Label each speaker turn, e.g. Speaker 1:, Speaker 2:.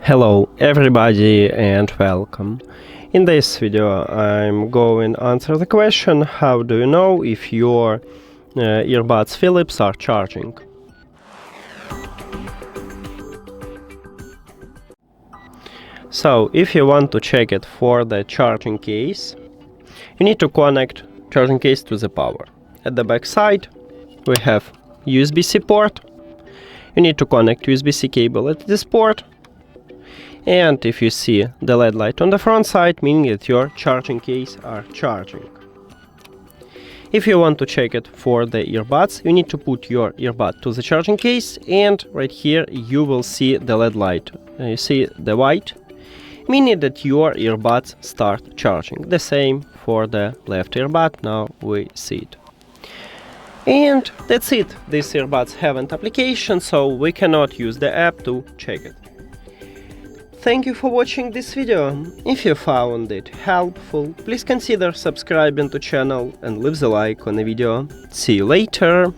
Speaker 1: Hello everybody and welcome. In this video I'm going to answer the question: how do you know if your earbuds Philips are charging? So if you want to check it for the charging case, you need to connect charging case to the power. At the back side we have USB-C port. You need to connect USB-C cable at this port. And if you see the LED light on the front side, meaning that your charging case are charging. If you want to check it for the earbuds, you need to put your earbud to the charging case, and right here you will see the LED light. You see the white, meaning that your earbuds start charging. The same for the left earbud, now we see it. And that's it. These earbuds haven't application, so we cannot use the app to check it. Thank you for watching this video. If you found it helpful, please consider subscribing to channel and leave the like on the video. See you later!